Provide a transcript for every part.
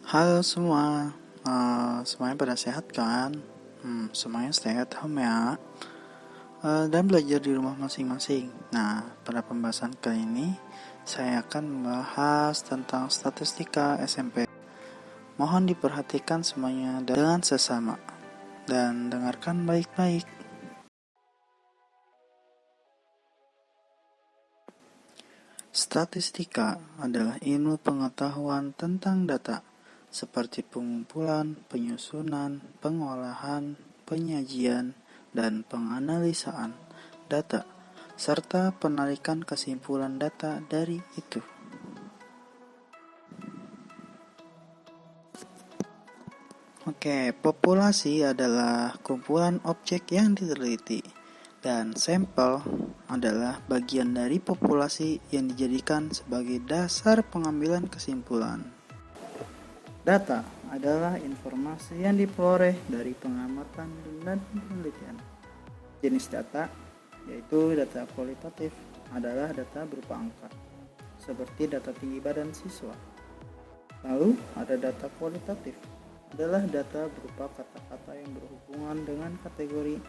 Halo semua, semuanya pada sehat kan? Semuanya stay at home ya, dan belajar di rumah masing-masing. Nah, pada pembahasan kali ini, saya akan membahas tentang statistika SMP. Mohon diperhatikan semuanya dengan sesama, dan dengarkan baik-baik. Statistika adalah ilmu pengetahuan tentang data, seperti pengumpulan, penyusunan, pengolahan, penyajian, dan penganalisaan data, serta penarikan kesimpulan data dari itu. Populasi adalah kumpulan objek yang diteliti, dan sampel adalah bagian dari populasi yang dijadikan sebagai dasar pengambilan kesimpulan. Data adalah informasi yang diperoleh dari pengamatan dan penelitian. Jenis data, yaitu data kualitatif, adalah data berupa angka, seperti data tinggi badan siswa. Lalu ada data kualitatif, adalah data berupa kata-kata yang berhubungan dengan kategori,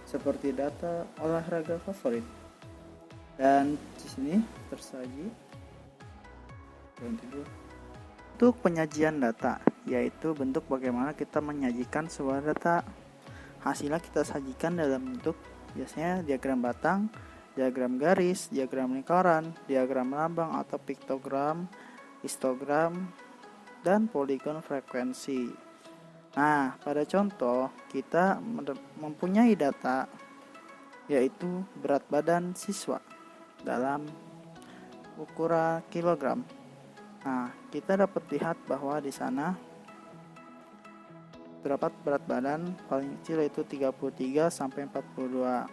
seperti data olahraga favorit. Dan di sini tersaji untuk penyajian data, yaitu bentuk bagaimana kita menyajikan sebuah data. Hasilnya kita sajikan dalam bentuk biasanya diagram batang, diagram garis, diagram lingkaran, diagram lambang atau piktogram, histogram, dan poligon frekuensi. Nah, pada contoh kita mempunyai data yaitu berat badan siswa dalam ukuran kilogram. Nah, kita dapat lihat bahwa di sana berat badan paling kecil yaitu 33 sampai 42.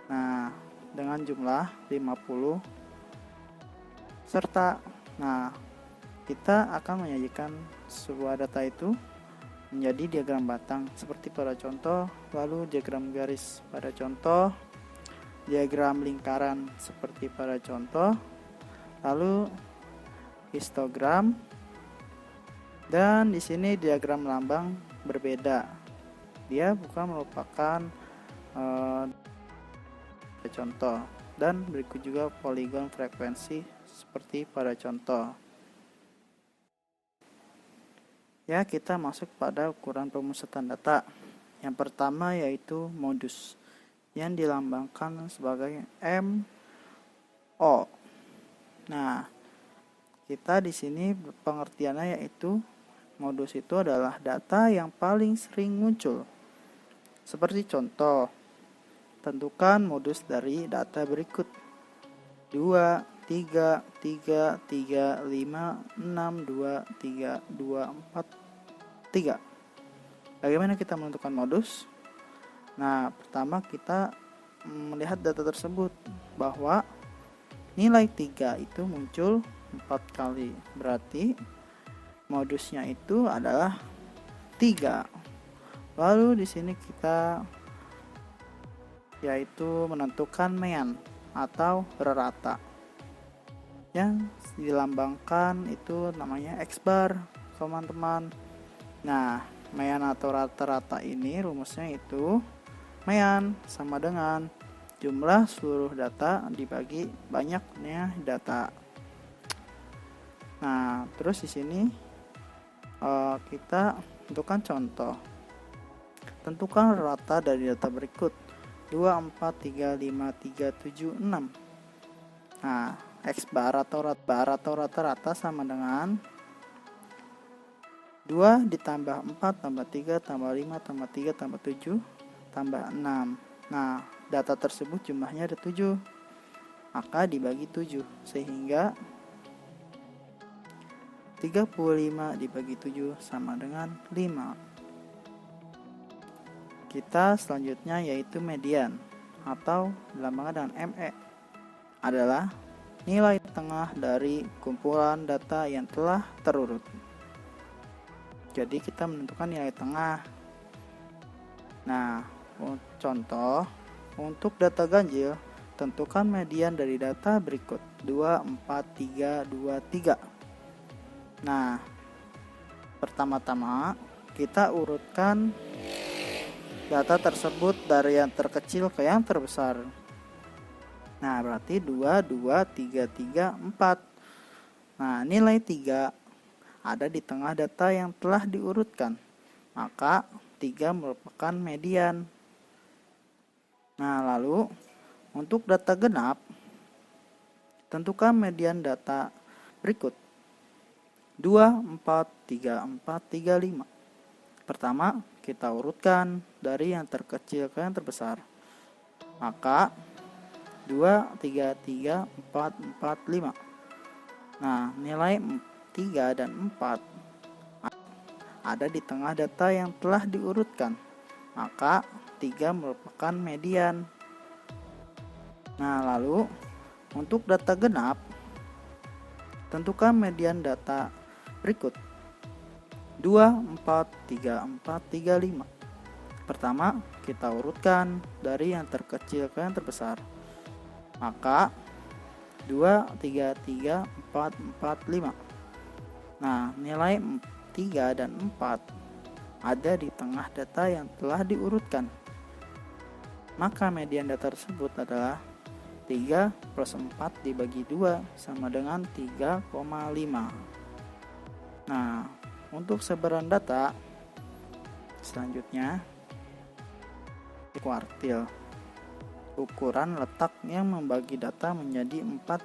Nah, dengan jumlah 50 serta kita akan menyajikan sebuah data itu menjadi diagram batang seperti pada contoh, lalu diagram garis pada contoh, diagram lingkaran seperti pada contoh, lalu histogram, dan di sini diagram lambang berbeda. Dia bukan merupakan contoh, dan berikut juga poligon frekuensi seperti pada contoh. Ya, kita masuk pada ukuran pemusatan data. Yang pertama yaitu modus, yang dilambangkan sebagai MO. Nah, kita di sini pengertiannya yaitu modus itu adalah data yang paling sering muncul. Seperti contoh, tentukan modus dari data berikut: 2, 3, 3, 3, 5, 6, 2, 3, 2, 4, 3. Bagaimana kita menentukan modus? Nah, pertama kita melihat data tersebut bahwa nilai 3 itu muncul 4 kali. Berarti modusnya itu adalah 3. Lalu di sini kita yaitu menentukan mean atau rata. Yang dilambangkan itu namanya X bar, teman-teman. Nah, mean atau rata-rata ini rumusnya itu mean sama dengan jumlah seluruh data dibagi banyaknya data. Nah, terus di sini kita tentukan contoh. Tentukan rata dari data berikut: 2, 4, 3, 5, 3, 7, 6. Nah, X bar atau rata-rata sama dengan 2 ditambah 4 tambah 3 tambah 5 tambah 3 tambah 7 tambah 6. Nah, data tersebut jumlahnya ada 7. Maka dibagi 7 sehingga 35 dibagi 7 sama dengan 5. Kita selanjutnya yaitu median atau dilambangkan dengan ME, adalah nilai tengah dari kumpulan data yang telah terurut. Jadi kita menentukan nilai tengah. Nah, contoh untuk data ganjil, tentukan median dari data berikut: 2, 4, 3, 2, 3. Nah, Pertama-tama, kita urutkan data tersebut dari yang terkecil ke yang terbesar. Nah, berarti 2, 2, 3, 3, 4. Nah, nilai 3 ada di tengah data yang telah diurutkan. Maka 3 merupakan median. Nah, lalu untuk data genap, tentukan median data berikut. 2, 4, 3, 4, 3, 5. Pertama, kita urutkan dari yang terkecil ke yang terbesar. Maka 2, 3, 3, 4, 4, 5. Nah, nilai 3 dan 4 ada di tengah data yang telah diurutkan. Maka 3 merupakan median. Nah, lalu untuk data genap, tentukan median data berikut. 2, 4, 3, 4, 3, 5. Pertama, kita urutkan dari yang terkecil ke yang terbesar. Maka 2, 3, 3, 4, 4, 5. Nah, nilai 3 dan 4 ada di tengah data yang telah diurutkan. Maka median data tersebut adalah 3 plus 4 dibagi 2 sama dengan 3,5. Nah, untuk sebaran data selanjutnya, kuartil. Ukuran letak yang membagi data menjadi 4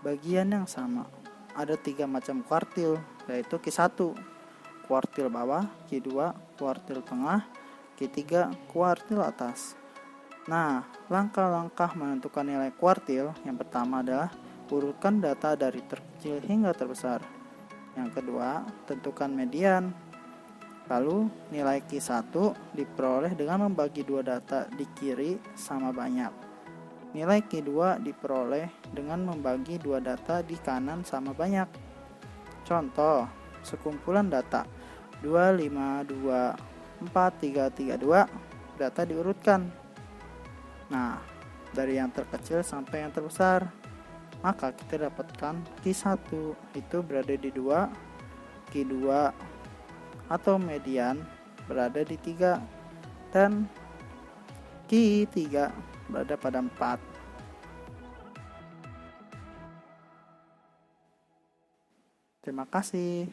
bagian yang sama. Ada 3 macam kuartil, yaitu Q1 kuartil bawah, Q2 kuartil tengah, Q3 kuartil atas. Nah, langkah-langkah menentukan nilai kuartil yang pertama adalah urutkan data dari terkecil hingga terbesar. Yang kedua, tentukan median. Lalu nilai Q1 diperoleh dengan membagi dua data di kiri sama banyak. Nilai Q2 diperoleh dengan membagi dua data di kanan sama banyak. Contoh, sekumpulan data 2, 5, 2, 4, 3, 3, 2 data diurutkan. Nah, dari yang terkecil sampai yang terbesar. Maka kita dapatkan Q1 itu berada di 2, Q2 atau median berada di 3, dan Q3 berada pada 4. Terima kasih.